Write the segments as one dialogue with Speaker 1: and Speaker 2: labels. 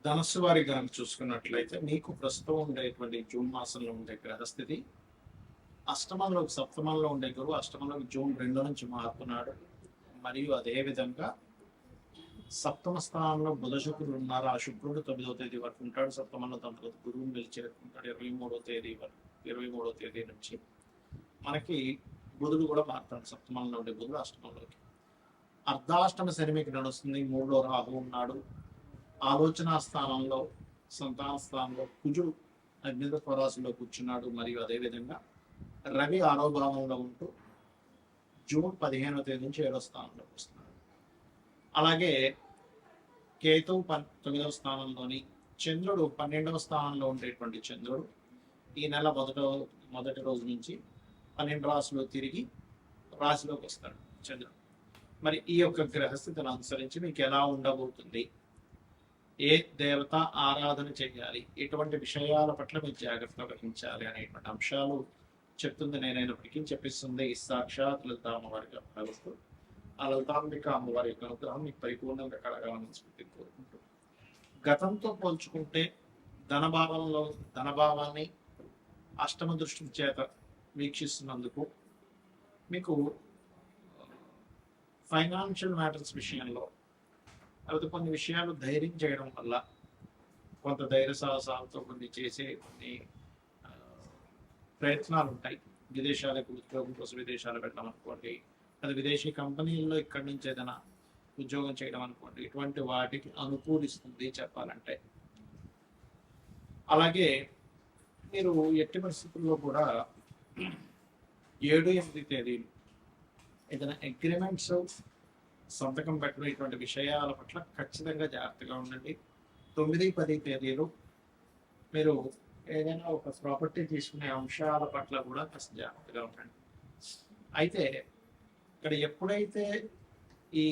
Speaker 1: ధనస్సు వారి కనుక చూసుకున్నట్లయితే మీకు ప్రస్తుతం ఉండేటువంటి జూన్ మాసంలో ఉండే గ్రహస్థితి అష్టమంలోకి సప్తమంలో ఉండే గురువు అష్టమంలోకి జూన్ 2 నుంచి మారుతున్నాడు. మరియు అదేవిధంగా సప్తమ స్థానంలో బుధ శుక్రుడు ఉన్నారు. ఆ శుక్రుడు 9వ తేదీ వరకు ఉంటాడు సప్తమంలో. దాని తర్వాత గురువుని నిలిచేరుకుంటాడు 23వ తేదీ వరకు. 23వ తేదీ నుంచి మనకి బుధుడు కూడా మారుతాడు. సప్తమంలో ఉండే బుధుడు అష్టమంలోకి. అర్ధాష్టమ శని మీకు నడుస్తుంది. 3లో రాహు ఉన్నాడు. ఆలోచన స్థానంలో సంతాన స్థానంలో కుజుడు అగ్నితత్వ రాశిలో కూర్చున్నాడు. మరియు అదేవిధంగా రవి 6వ భావంలో ఉంటూ జూన్ 15వ తేదీ నుంచి 7వ స్థానంలోకి వస్తున్నాడు. అలాగే కేతువు 9వ స్థానంలోని, చంద్రుడు 12వ స్థానంలో ఉండేటువంటి చంద్రుడు ఈ నెల మొదటి రోజు నుంచి 12 రాశులు తిరిగి రాశిలోకి వస్తాడు చంద్రుడు. మరి ఈ యొక్క గ్రహస్థితిని అనుసరించి మీకు ఎలా ఉండబోతుంది, ఏ దేవత ఆరాధన చేయాలి, ఎటువంటి విషయాల పట్ల మీరు జాగ్రత్త వహించాలి అనేటువంటి అంశాలు చెప్తుంది నేనైనప్పటికీ చెప్పిస్తుంది సాక్షాత్ లలిత అమ్మవారిగా భావిస్తూ ఆ లలితాంబిక అమ్మవారి యొక్క అనుగ్రహం మీకు పరిపూర్ణంగా కలగాలని స్ఫూర్తి కోరుకుంటూ, గతంతో పోల్చుకుంటే ధనభావాన్ని అష్టమ దృష్టి చేత వీక్షిస్తున్నందుకు మీకు ఫైనాన్షియల్ మ్యాటర్స్ విషయంలో లేకపోతే కొన్ని విషయాలు ధైర్యం చేయడం వల్ల కొంత ధైర్య సాహసాలతో కొన్ని చేసే కొన్ని ప్రయత్నాలు ఉంటాయి. విదేశాలకు ఉద్యోగం కోసం విదేశాలు పెట్టడం అనుకోండి, అది విదేశీ కంపెనీల్లో ఇక్కడి నుంచి ఏదైనా ఉద్యోగం చేయడం అనుకోండి, ఇటువంటి వాటికి అనుకూలిస్తుంది చెప్పాలంటే. అలాగే మీరు ఎట్టి పరిస్థితుల్లో కూడా 7-8 తేదీలు ఏదైనా అగ్రిమెంట్స్ సంతకం పెట్టడం ఇటువంటి విషయాల పట్ల ఖచ్చితంగా జాగ్రత్తగా ఉండండి. 9-10 తేదీలు మీరు ఏదైనా ఒక ప్రాపర్టీ తీసుకునే అంశాల పట్ల కూడా కాస్త జాగ్రత్తగా ఉండండి. అయితే ఇక్కడ ఎప్పుడైతే ఈ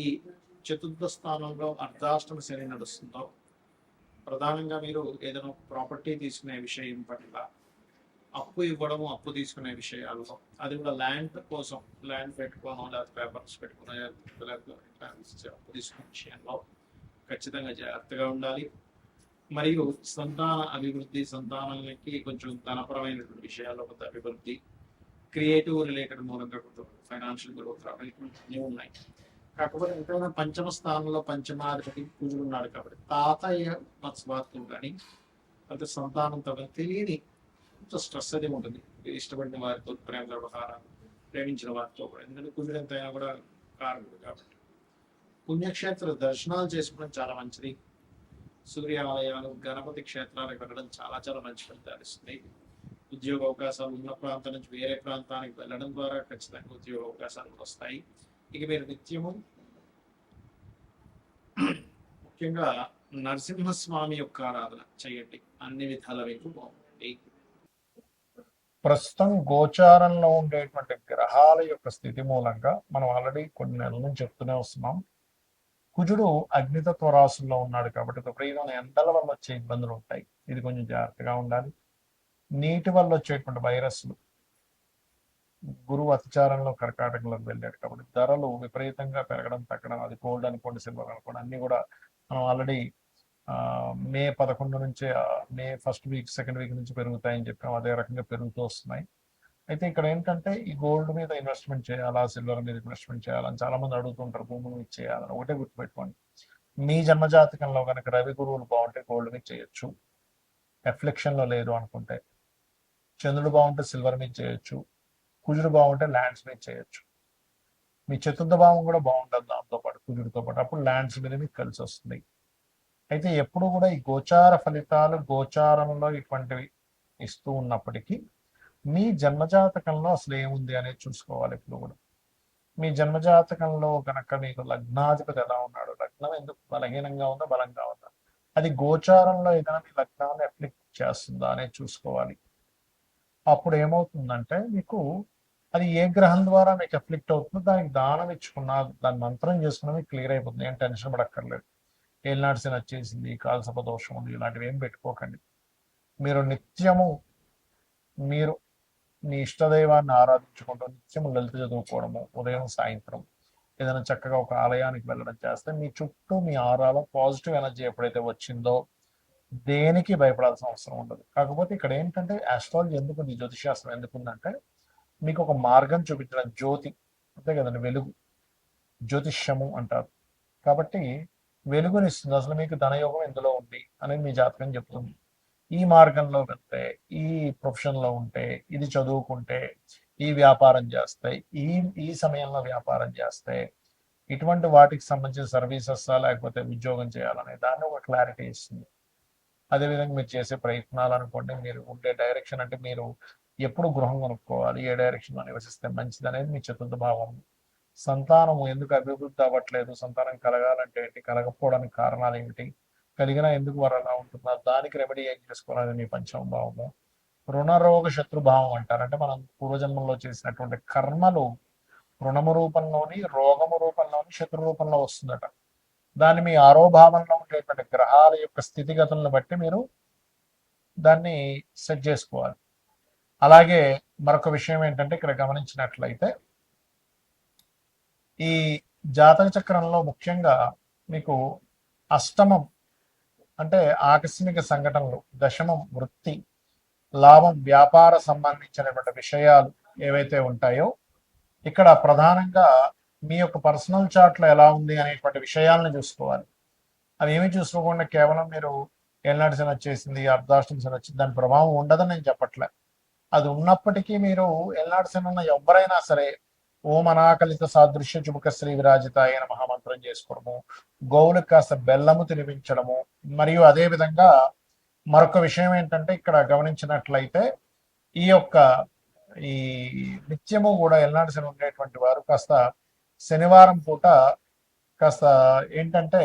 Speaker 1: చతుర్థ స్థానంలో అర్ధాష్టమ శని నడుస్తుందో, ప్రధానంగా మీరు ఏదైనా ప్రాపర్టీ తీసుకునే విషయం పట్ల, అప్పు ఇవ్వడము, అప్పు తీసుకునే విషయాల్లో, అది కూడా ల్యాండ్ కోసం, ల్యాండ్ పెట్టుకోవడం లేకపోతే పేపర్స్ పెట్టుకునే అప్పు తీసుకునే విషయంలో ఖచ్చితంగా జాగ్రత్తగా ఉండాలి. మరియు సంతాన అభివృద్ధి, సంతానానికి కొంచెం ధనపరమైనటువంటి విషయాల్లో కొంత అభివృద్ధి, క్రియేటివ్ రిలేటెడ్ మూలంగా కొంత ఫైనాన్షియల్ గ్రోత్ రావడానికి ఉన్నాయి. కాకపోతే ఎంతైనా పంచమ స్థానంలో పంచమాధిపతి కుజుడు ఉన్నాడు కాబట్టి తాతయ్య మత్స్వార్థం కానీ అంటే సంతానంతో తెలియని కొంచెం స్ట్రెస్ అది ఉంటుంది. ఇష్టపడిన వారితో ప్రేమ వ్యవహారాలు, ప్రేమించిన వారితో కూడా. ఎందుకంటే కుజుడు ఎంతైనా కూడా కారకుడు కాబట్టి పుణ్యక్షేత్ర దర్శనాలు చేసుకోవడం చాలా మంచిది. సూర్యాలయాలు, గణపతి క్షేత్రాలకు వెళ్ళడం చాలా చాలా మంచి ఫలితాలు ఇస్తుంది. ఉద్యోగ అవకాశాలు ఉన్న ప్రాంతం నుంచి వేరే ప్రాంతానికి వెళ్ళడం ద్వారా ఖచ్చితంగా ఉద్యోగ అవకాశాలు వస్తాయి. ఇక మీరు నిత్యము ముఖ్యంగా నరసింహస్వామి యొక్క ఆరాధన చేయండి, అన్ని విధాల మీకు బాగుంటుంది.
Speaker 2: ప్రస్తుతం గోచారంలో ఉండేటువంటి గ్రహాల యొక్క స్థితి మూలంగా మనం ఆల్రెడీ కొన్ని నెలల నుంచి చెప్తూనే వస్తున్నాం. కుజుడు అగ్నితత్వ రాశుల్లో ఉన్నాడు కాబట్టి విపరీతమైన ఎండల వల్ల వచ్చే ఇబ్బందులు ఉంటాయి. ఇది కొంచెం జాగ్రత్తగా ఉండాలి. నీటి వల్ల వచ్చేటువంటి వైరస్లు, గురువు అతిచారంలో కర్కాటకంలోకి వెళ్ళాడు కాబట్టి ధరలు విపరీతంగా పెరగడం తగ్గడం, అది గోల్డ్ అనుకోండి, సిల్వర్ అనుకోండి, అన్ని కూడా మనం ఆల్రెడీ మే 11 నుంచే, May first week second week నుంచి పెరుగుతాయని చెప్పాం. అదే రకంగా పెరుగుతూ వస్తున్నాయి. అయితే ఇక్కడ ఏంటంటే ఈ గోల్డ్ మీద ఇన్వెస్ట్మెంట్ చేయాలా, సిల్వర్ మీద ఇన్వెస్ట్మెంట్ చేయాలని చాలా మంది అడుగుతుంటారు. భూముల మీద చేయాలని ఒకటే గుర్తుపెట్టుకోండి, మీ జన్మజాతకంలో కనుక రవి గురువులు బాగుంటే గోల్డ్ మీద చేయొచ్చు, ఎఫ్లెక్షన్ లో లేదు అనుకుంటే. చంద్రుడు బాగుంటే సిల్వర్ మీద చేయొచ్చు, కుజుడు బాగుంటే ల్యాండ్స్ మీద చేయొచ్చు. మీ చతుర్థ భావం కూడా బాగుంటుంది దాంతో పాటు, కుజుడితో పాటు, అప్పుడు ల్యాండ్స్ మీద మీకు కలిసి వస్తుంది. అయితే ఎప్పుడు కూడా ఈ గోచార ఫలితాలు గోచారంలో ఇటువంటివి ఇస్తూ ఉన్నప్పటికీ మీ జన్మజాతకంలో అసలు ఏముంది అనేది చూసుకోవాలి. ఇప్పుడు కూడా మీ జన్మజాతకంలో కనుక మీకు లగ్నాధిపతి ఎలా ఉన్నాడు, లగ్నం ఎందుకు బలహీనంగా ఉందా బలంగా ఉందా, అది గోచారంలో ఏదైనా మీ లగ్నాన్ని అప్లిక్ చేస్తుందా అనేది చూసుకోవాలి. అప్పుడు ఏమవుతుందంటే మీకు అది ఏ గ్రహం ద్వారా మీకు అఫ్లిక్ట్ అవుతుందో దానికి దానం ఇచ్చుకున్నా, దాని మంత్రం చేసుకున్నా మీకు క్లియర్ అయిపోతుంది. ఏం టెన్షన్ పడక్కర్లేదు. ఏలినాడ్సిన వచ్చేసింది, కాలసప దోషం ఉంది, ఇలాంటివి ఏం పెట్టుకోకండి. మీరు నిత్యము మీరు మీ ఇష్టదైవాన్ని ఆరాధించుకుంటూ నిత్యం లలిత చదువుకోవడము, ఉదయం సాయంత్రం ఏదైనా చక్కగా ఒక ఆలయానికి వెళ్ళడం చేస్తే మీ చుట్టూ మీ ఆరాలో పాజిటివ్ ఎనర్జీ ఎప్పుడైతే వచ్చిందో దేనికి భయపడాల్సిన అవసరం ఉండదు. కాకపోతే ఇక్కడ ఏంటంటే ఆస్ట్రాలజీ ఎందుకుంది, జ్యోతిషాస్త్రం ఎందుకుందంటే మీకు ఒక మార్గం చూపించడం, జ్యోతి అంతే కదండి, వెలుగు, జ్యోతిష్యము అంటారు. కాబట్టి వెలుగునిస్తుంది. అసలు మీకు ధనయోగం ఎందులో ఉంది అనేది మీ జాతకం చెప్తుంది. ఈ మార్గంలో వెళ్తే, ఈ ప్రొఫెషన్లో ఉంటే, ఇది చదువుకుంటే, ఈ వ్యాపారం చేస్తే, ఈ ఈ సమయంలో వ్యాపారం చేస్తే, ఇటువంటి వాటికి సంబంధించిన సర్వీసెస్ లేకపోతే ఉద్యోగం చేయాలనే దాన్ని ఒక క్లారిటీ ఇస్తుంది. అదేవిధంగా మీరు చేసే ప్రయత్నాలు అనుకోండి, మీరు ఉండే డైరెక్షన్ అంటే మీరు ఎప్పుడు గృహం కొనుక్కోవాలి, ఏ డైరెక్షన్లో నివసిస్తే మంచిది అనేది మీ చతుర్థ భావం. సంతానం ఎందుకు అభివృద్ధి అవ్వట్లేదు, సంతానం కలగాలంటే ఏంటి, కలగకపోవడానికి కారణాలు ఏమిటి, కలిగినా ఎందుకు వారు అలా ఉంటున్నారు, దానికి రెమెడీ ఏం చేసుకోవాలని మీ పంచమ భావము. రుణరోగ శత్రుభావం అంటారు. అంటే మనం పూర్వజన్మంలో చేసినటువంటి కర్మలు రుణము రూపంలోని, రోగము రూపంలోని, శత్రు రూపంలో వస్తుందట. దాన్ని మీ ఆరోభావంలో ఉండేటువంటి గ్రహాల యొక్క స్థితిగతులను బట్టి మీరు దాన్ని సెట్ చేసుకోవాలి. అలాగే మరొక విషయం ఏంటంటే ఇక్కడ గమనించినట్లయితే ఈ జాతక చక్రంలో ముఖ్యంగా మీకు అష్టమం అంటే ఆకస్మిక సంఘటనలు, దశమం వృత్తి, లాభం వ్యాపార సంబంధించినటువంటి విషయాలు ఏవైతే ఉంటాయో ఇక్కడ ప్రధానంగా మీ యొక్క పర్సనల్ చార్ట్లో ఎలా ఉంది అనేటువంటి విషయాలను చూసుకోవాలి. అవి ఏమి చూసుకోకుండా కేవలం మీరు ఏళ్ళనాటి శని వచ్చేసింది, అర్ధాష్టమి శని వచ్చింది, దాని ప్రభావం ఉండదని నేను చెప్పట్లే. అది ఉన్నప్పటికీ మీరు ఏళ్ళనాటి శని ఉన్న ఎవరైనా సరే ఓం అనాకలిత సాదృశ్య చుబుక శ్రీ విరాజిత అయిన మహామంత్రం చేసుకోవడము, గోవులకు కాస్త బెల్లము తినిపించడము, మరియు అదే విధంగా మరొక విషయం ఏంటంటే ఇక్కడ గమనించినట్లయితే ఈ యొక్క ఈ నిత్యము కూడా ఎల్నాటి శని ఉండేటువంటి వారు కాస్త శనివారం పూట కాస్త ఏంటంటే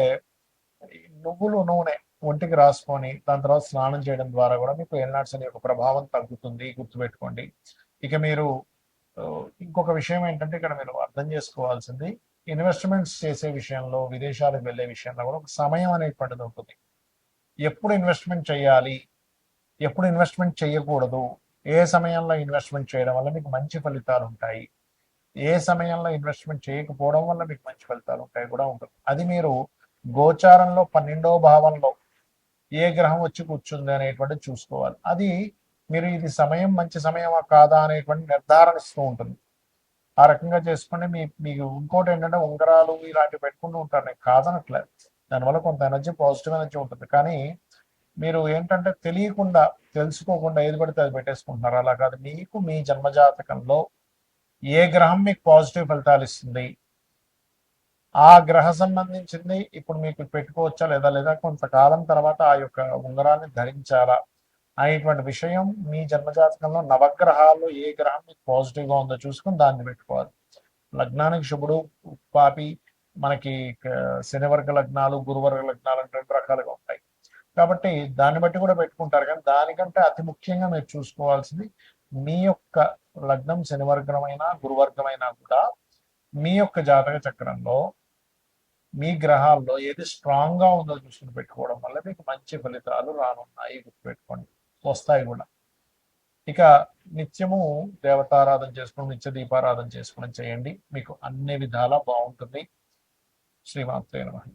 Speaker 2: నువ్వులు నూనె ఒంటికి రాసుకొని దాని తర్వాత స్నానం చేయడం ద్వారా కూడా మీకు ఎల్నాటి శని యొక్క ప్రభావం తగ్గుతుంది, గుర్తుపెట్టుకోండి. ఇక మీరు ఇంకొక విషయం ఏంటంటే ఇక్కడ మీరు అర్థం చేసుకోవాల్సింది, ఇన్వెస్ట్మెంట్స్ చేసే విషయంలో, విదేశాలకు వెళ్ళే విషయంలో కూడా ఒక సమయం అనేటువంటిది ఉంటుంది. ఎప్పుడు ఇన్వెస్ట్మెంట్ చేయాలి, ఎప్పుడు ఇన్వెస్ట్మెంట్ చేయకూడదు, ఏ సమయంలో ఇన్వెస్ట్మెంట్ చేయడం వల్ల మీకు మంచి ఫలితాలు ఉంటాయి, ఏ సమయంలో ఇన్వెస్ట్మెంట్ చేయకపోవడం వల్ల మీకు మంచి ఫలితాలు ఉంటాయి కూడా ఉంటుంది. అది మీరు గోచారంలో 12వ భావంలో ఏ గ్రహం వచ్చి కూర్చుంది అనేటువంటిది చూసుకోవాలి. అది మీరు ఇది సమయం మంచి సమయమా కాదా అనేటువంటి నిర్ధారణ ఇస్తూ ఉంటుంది. ఆ రకంగా చేసుకుని మీకు ఇంకోటి ఏంటంటే ఉంగరాలు ఇలాంటివి పెట్టుకుంటూ ఉంటారు, నేను కాదనట్లేదు, దానివల్ల కొంత ఎనర్జీ, పాజిటివ్ ఎనర్జీ ఉంటుంది. కానీ మీరు ఏంటంటే తెలియకుండా, తెలుసుకోకుండా ఏది పడితే అది పెట్టేసుకుంటున్నారు. అలా కాదు, మీకు మీ జన్మజాతకంలో ఏ గ్రహం మీకు పాజిటివ్ ఫలితాలు ఇస్తుంది, ఆ గ్రహ సంబంధించింది ఇప్పుడు మీకు పెట్టుకోవచ్చా లేదా కొంతకాలం తర్వాత ఆ యొక్క ఉంగరాన్ని ధరించాలా అనేటువంటి విషయం మీ జన్మజాతకంలో నవగ్రహాల్లో ఏ గ్రహం మీకు పాజిటివ్గా ఉందో చూసుకుని దాన్ని పెట్టుకోవాలి. లగ్నానికి శుభుడు, పాపి, మనకి శనివర్గ లగ్నాలు, గురువర్గ లగ్నాలు అంటే 2 రకాలుగా ఉంటాయి. కాబట్టి దాన్ని బట్టి కూడా పెట్టుకుంటారు. కానీ దానికంటే అతి ముఖ్యంగా మీరు చూసుకోవాల్సింది మీ యొక్క లగ్నం శనివర్గమైనా గురువర్గమైనా కూడా మీ యొక్క జాతక చక్రంలో మీ గ్రహాల్లో ఏది స్ట్రాంగ్ గా ఉందో చూసుకుని పెట్టుకోవడం వల్ల మీకు మంచి ఫలితాలు రానున్నాయి, గుర్తుపెట్టుకోండి, వస్తాయి కూడా. ఇక నిత్యము దేవతారాధన చేసుకోవడం, నిత్య దీపారాధన చేసుకోవడం చేయండి, మీకు అన్ని విధాలా బాగుంటుంది. శ్రీమాత్రే నమః.